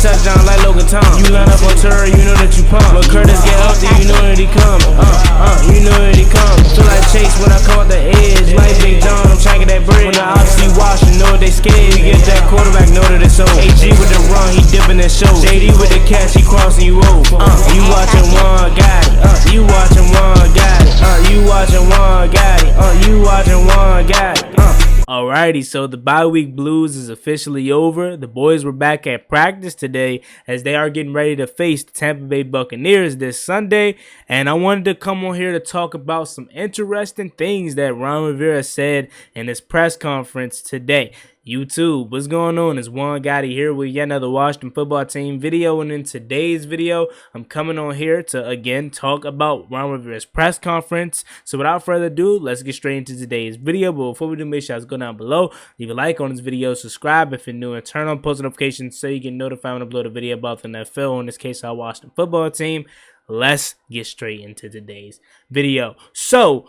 touchdown like Logan Tom. You line up on tour, you know that you pump. But Curtis get healthy, you know that he come. You know that he come. Feel like Chase when I come off the edge. Like Big John, I'm trying to get that bread. When the OC wash, you know they scared. You get that quarterback, know that it's over. AG with the run, he dipping his show. JD with the catch, he crossing you over. You watching one, got it. You watching one, got it. You watching one, got it. You watching one, got it. Alrighty, so the bye week blues is officially over. The boys were back at practice today as they are getting ready to face the Tampa Bay Buccaneers this Sunday. And I wanted to come on here to talk about some interesting things that Ron Rivera said in his press conference today. YouTube, what's going on? It's Juan Gotti here with yet another Washington football team video. And in today's video, I'm coming on here to again talk about Ron Rivera's press conference. So without further ado, let's get straight into today's video. But before we do, make sure you go down below, leave a like on this video, subscribe if you're new, and turn on post notifications so you get notified when I upload a video about the NFL, in this case our Washington football team. Let's get straight into today's video. So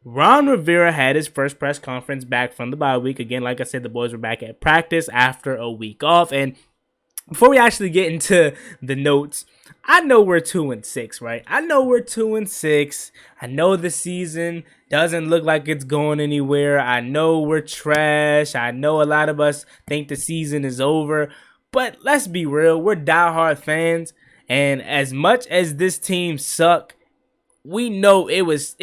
Ron Rivera had his first press conference back from the bye week. Again, like I said, the boys were back at practice after a week off. And before we actually get into the notes, I know we're 2-6, right? I know we're 2-6. I know the season doesn't look like it's going anywhere. I know we're trash. I know a lot of us think the season is over. But let's be real, we're diehard fans. And as much as this team sucked, we know it was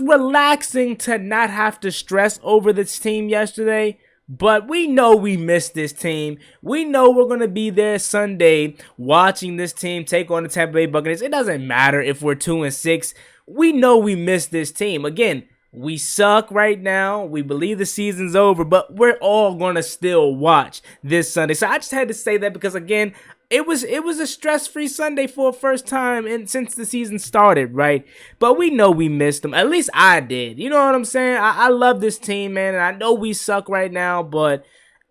relaxing to not have to stress over this team yesterday, but we know we missed this team. We know we're going to be there Sunday watching this team take on the Tampa Bay Buccaneers. It doesn't matter if we're 2-6. We know we missed this team. Again, we suck right now. We believe the season's over, but we're all going to still watch this Sunday. So I just had to say that because, again, it was a stress-free Sunday for the first time since the season started, right? But we know we missed them. At least I did. You know what I'm saying? I love this team, man, and I know we suck right now, but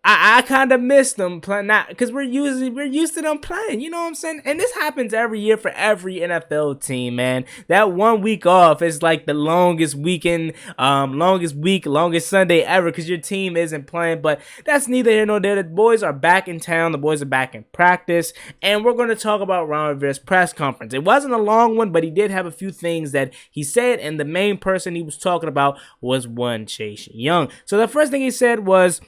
I kind of miss them playing, not because we're used to them playing. You know what I'm saying? And this happens every year for every NFL team, man. That 1 week off is like the longest weekend, longest Sunday ever because your team isn't playing. But that's neither here nor there. The boys are back in town. The boys are back in practice, and we're going to talk about Ron Rivera's press conference. It wasn't a long one, but he did have a few things that he said, and the main person he was talking about was one Chase Young. So the first thing he said was,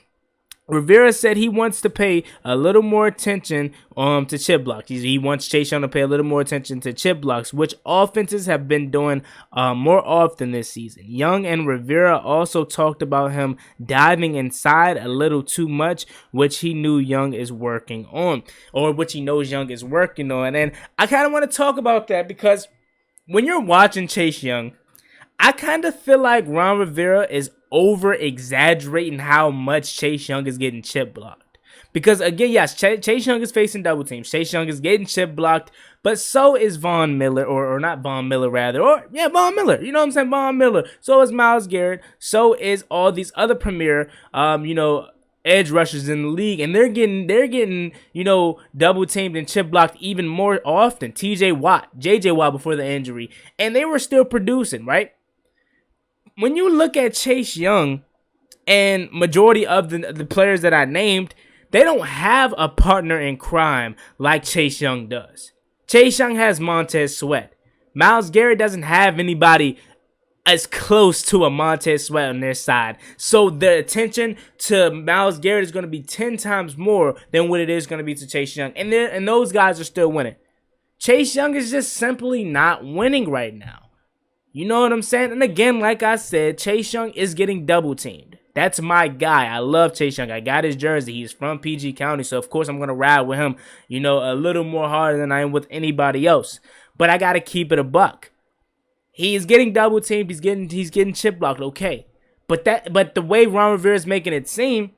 Rivera said he wants to pay a little more attention to chip blocks. He wants Chase Young to pay a little more attention to chip blocks, which offenses have been doing more often this season. Young and Rivera also talked about him diving inside a little too much, which he knew Young is working on, or which he knows Young is working on. And I kind of want to talk about that because when you're watching Chase Young, I kind of feel like Ron Rivera is over-exaggerating how much Chase Young is getting chip blocked. Because, again, yes, Chase Young is facing double teams. Chase Young is getting chip blocked, but so is Von Miller, or not Von Miller, rather. Von Miller. You know what I'm saying? Von Miller. So is Myles Garrett. So is all these other premier, edge rushers in the league, and they're getting, double teamed and chip blocked even more often. JJ Watt before the injury, and they were still producing, right? When you look at Chase Young and majority of the players that I named, they don't have a partner in crime like Chase Young does. Chase Young has Montez Sweat. Myles Garrett doesn't have anybody as close to a Montez Sweat on their side. So the attention to Myles Garrett is going to be 10 times more than what it is going to be to Chase Young. And those guys are still winning. Chase Young is just simply not winning right now. You know what I'm saying? And again, like I said, Chase Young is getting double teamed. That's my guy. I love Chase Young. I got his jersey. He's from PG County, so of course I'm going to ride with him, a little more harder than I am with anybody else. But I got to keep it a buck. He is getting double teamed. He's getting chip blocked. Okay. But the way Ron Rivera is making it seem,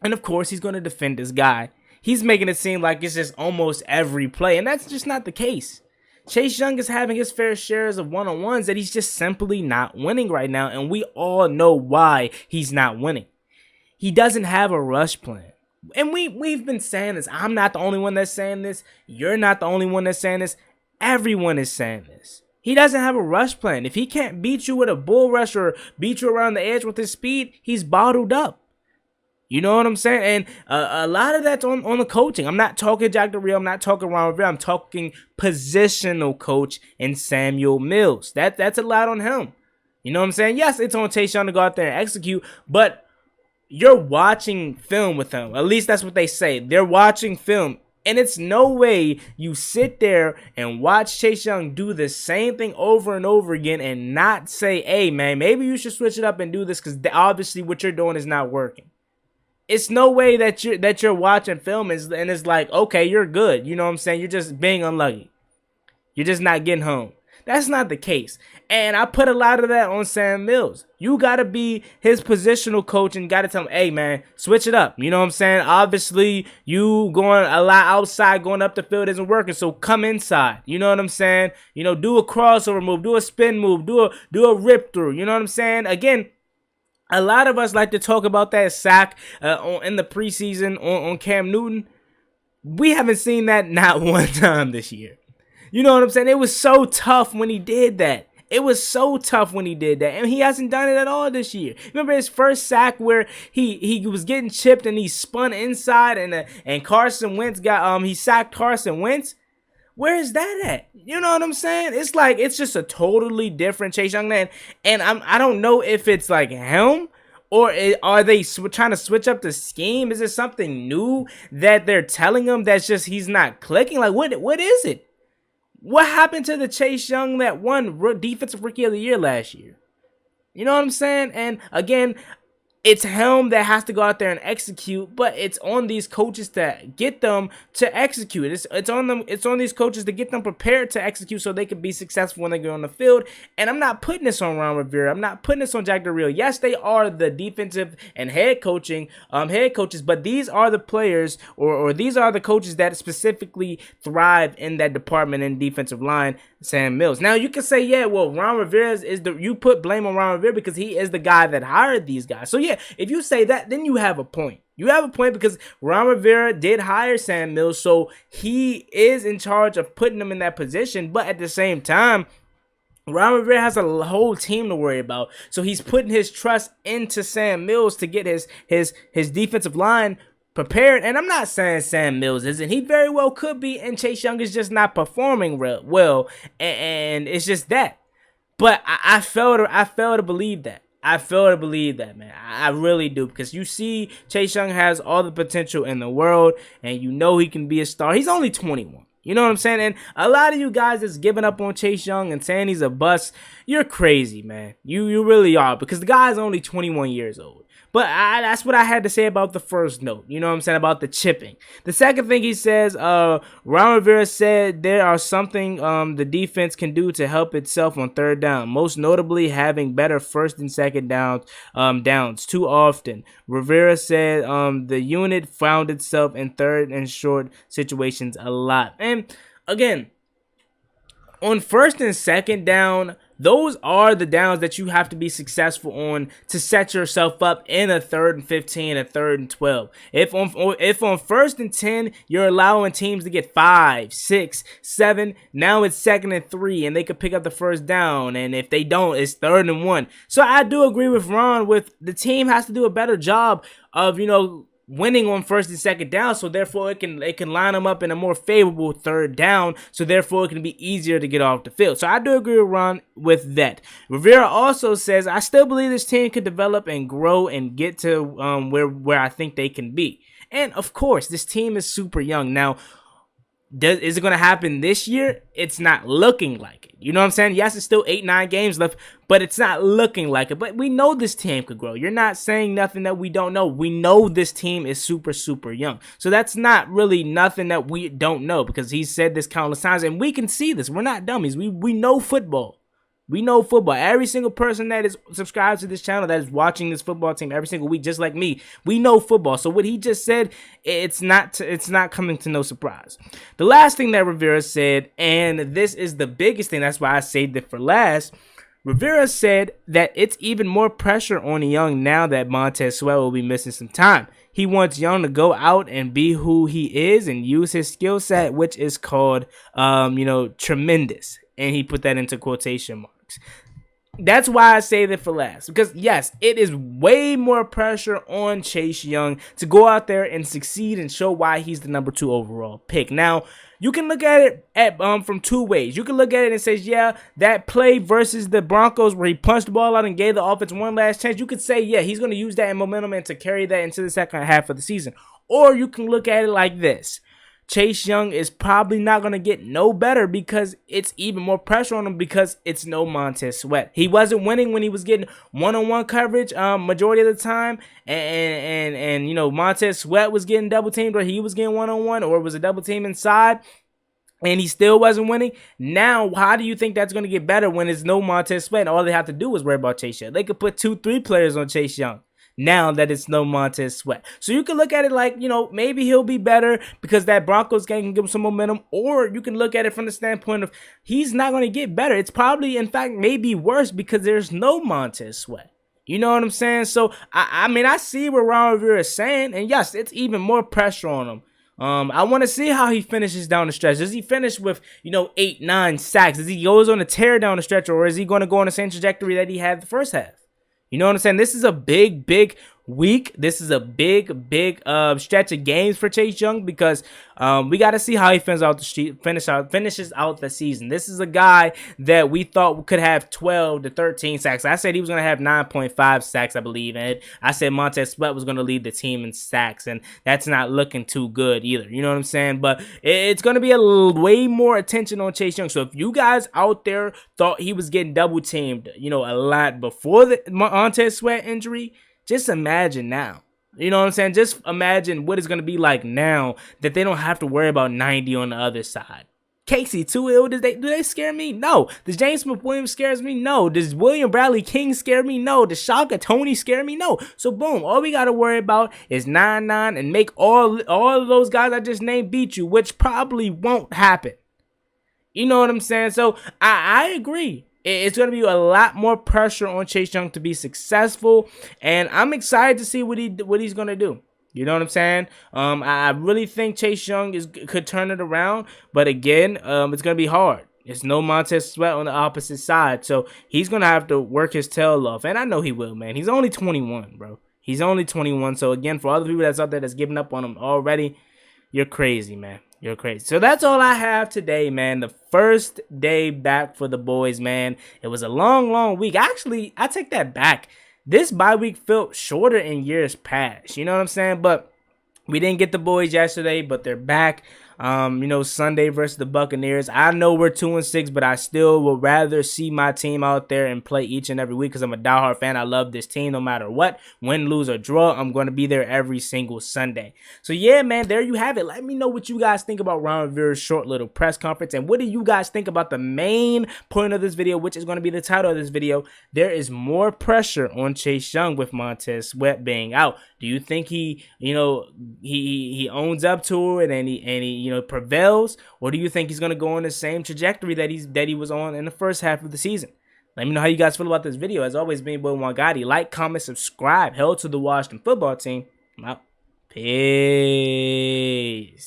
and of course he's going to defend this guy, he's making it seem like it's just almost every play, and that's just not the case. Chase Young is having his fair shares of one-on-ones that he's just simply not winning right now, and we all know why he's not winning. He doesn't have a rush plan. And we've been saying this. I'm not the only one that's saying this. You're not the only one that's saying this. Everyone is saying this. He doesn't have a rush plan. If he can't beat you with a bull rush or beat you around the edge with his speed, he's bottled up. You know what I'm saying? And a lot of that's on the coaching. I'm not talking Jack Del Rio. I'm not talking Ron Rivera. I'm talking positional coach and Samuel Mills. That's a lot on him. You know what I'm saying? Yes, it's on Chase Young to go out there and execute, but you're watching film with him. At least that's what they say. They're watching film. And it's no way you sit there and watch Chase Young do the same thing over and over again and not say, hey, man, maybe you should switch it up and do this because obviously what you're doing is not working. It's no way that you're watching film and it's like, okay, you're good. You know what I'm saying? You're just being unlucky. You're just not getting home. That's not the case. And I put a lot of that on Sam Mills. You got to be his positional coach and got to tell him, hey, man, switch it up. You know what I'm saying? Obviously, you going a lot outside, going up the field isn't working, so come inside. You know what I'm saying? You know, do a crossover move, do a spin move, do a rip through. You know what I'm saying? Again, a lot of us like to talk about that sack in the preseason on Cam Newton. We haven't seen that not one time this year. You know what I'm saying? It was so tough when he did that. It was so tough when he did that. And he hasn't done it at all this year. Remember his first sack where he was getting chipped and he spun inside and Carson Wentz he sacked Carson Wentz? Where is that at? You know what I'm saying? It's like it's just a totally different Chase Young man. And I don't know if it's like him or are they trying to switch up the scheme? Is it something new that they're telling him that's just he's not clicking? Like what is it? What happened to the Chase Young that won Defensive Rookie of the Year last year? You know what I'm saying? And again, it's him that has to go out there and execute, but it's on these coaches to get them to execute. It's on them. It's on these coaches to get them prepared to execute so they can be successful when they get on the field. And I'm not putting this on Ron Rivera. I'm not putting this on Jack Del Rio. Yes, they are the defensive and head coaches, but these are the players or these are the coaches that specifically thrive in that department in defensive line. Sam Mills. Now you can say, yeah, well, Ron Rivera you put blame on Ron Rivera because he is the guy that hired these guys. So yeah, if you say that, then you have a point. You have a point because Ron Rivera did hire Sam Mills, so he is in charge of putting them in that position. But at the same time, Ron Rivera has a whole team to worry about. So he's putting his trust into Sam Mills to get his defensive line prepared. And I'm not saying Sam Mills isn't. He very well could be, and Chase Young is just not performing well. And it's just that. But I fail to believe that. I fail to believe that, man. I really do. Because you see Chase Young has all the potential in the world, and you know he can be a star. He's only 21. You know what I'm saying? And a lot of you guys that's giving up on Chase Young and saying he's a bust, you're crazy, man. You really are. Because the guy's only 21 years old. But that's what I had to say about the first note. You know what I'm saying? About the chipping. The second thing he says, Ron Rivera said there are something the defense can do to help itself on third down. Most notably, having better first and second downs too often. Rivera said the unit found itself in third and short situations a lot. And again, on first and second down, those are the downs that you have to be successful on to set yourself up in a 3rd and 15, a 3rd and 12. If on 1st and 10, you're allowing teams to get 5, 6, 7, now it's 2nd and 3, and they could pick up the first down. And if they don't, it's 3rd and 1. So I do agree with Ron with the team has to do a better job of, winning on 1st and 2nd down, so therefore it can line them up in a more favorable 3rd down, so therefore it can be easier to get off the field. So I do agree with Ron with that. Rivera also says, I still believe this team could develop and grow and get to where I think they can be. And of course, this team is super young. Now, is it going to happen this year? It's not looking like it. You know what I'm saying? Yes, it's still 8-9 games left, but it's not looking like it. But we know this team could grow. You're not saying nothing that we don't know. We know this team is super, super young. So that's not really nothing that we don't know because he said this countless times, and we can see this. We're not dummies. We know football. We know football. Every single person that is subscribed to this channel that is watching this football team every single week, just like me, we know football. So what he just said, it's not coming to no surprise. The last thing that Rivera said, and this is the biggest thing, that's why I saved it for last. Rivera said that it's even more pressure on Young now that Montez will be missing some time. He wants Young to go out and be who he is and use his skill set, which is called, tremendous. And he put that into quotation marks. That's why I saved it for last. Because, yes, it is way more pressure on Chase Young to go out there and succeed and show why he's the number 2 overall pick. Now, you can look at it from two ways. You can look at it and say, yeah, that play versus the Broncos where he punched the ball out and gave the offense one last chance. You could say, yeah, he's going to use that in momentum and to carry that into the second half of the season. Or you can look at it like this. Chase Young is probably not going to get no better because it's even more pressure on him because it's no Montez Sweat. He wasn't winning when he was getting one-on-one coverage majority of the time, and you know, Montez Sweat was getting double teamed or he was getting one-on-one or it was a double team inside and he still wasn't winning. Now, how do you think that's going to get better when it's no Montez Sweat and all they have to do is worry about Chase Young? They could put 2-3 players on Chase Young now that it's no Montez Sweat. So you can look at it like, you know, maybe he'll be better because that Broncos game can give him some momentum, or you can look at it from the standpoint of he's not going to get better. It's probably, in fact, maybe worse because there's no Montez Sweat. You know what I'm saying? So, I mean, I see what Ron Rivera is saying, and yes, it's even more pressure on him. I want to see how he finishes down the stretch. Does he finish with, you know, 8-9 sacks? Does he goes on a tear down the stretch, or is he going to go on the same trajectory that he had the first half? You know what I'm saying? This is a big week. This is a big stretch of games for Chase Young because we got to see how he finishes out the season. This is a guy that we thought could have 12 to 13 sacks. I said he was going to have 9.5 sacks, I believe, and I said Montez Sweat was going to lead the team in sacks, and that's not looking too good either. You know what I'm saying? But it's going to be way more attention on Chase Young. So if you guys out there thought he was getting double teamed, you know, a lot before the Montez Sweat injury, just imagine now. You know what I'm saying? Just imagine what it's going to be like now that they don't have to worry about 90 on the other side. Casey too ill. Do they scare me? No. Does James Smith-Williams scares me? No. Does William Bradley King scare me? No. Does Shaka Tony scare me? No. So boom, all we got to worry about is 9-9 and make all of those guys I just named beat you, which probably won't happen. You know what I'm saying? So I agree. It's going to be a lot more pressure on Chase Young to be successful, and I'm excited to see what he's going to do. You know what I'm saying? I really think Chase Young could turn it around, but again, it's going to be hard. It's no Montez Sweat on the opposite side, so he's going to have to work his tail off, and I know he will, man. He's only 21, bro. He's only 21, so again, for all the people that's out there that's giving up on him already, you're crazy, man. You're crazy. So that's all I have today, man. The first day back for the boys, man. It was a long week. Actually, I take that back. This bye week felt shorter in years past. You know what I'm saying? But we didn't get the boys yesterday, but they're back. You know, Sunday versus the Buccaneers. I know we're 2-6, but I still would rather see my team out there and play each and every week because I'm a diehard fan. I love this team no matter what. Win, lose, or draw, I'm going to be there every single Sunday. So, yeah, man, there you have it. Let me know what you guys think about Ron Rivera's short little press conference. And what do you guys think about the main point of this video, which is going to be the title of this video? There is more pressure on Chase Young with Montez Sweat being out. Do you think he owns up to it and he prevails, or do you think he's gonna go on the same trajectory that he was on in the first half of the season? Let me know how you guys feel about this video. As always, being boy Juangotti. Like, comment, subscribe. Hell to the Washington football team. I'm out. Peace.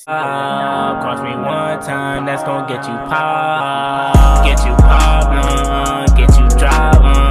Cross me one time, that's gonna get you pop, get you driving.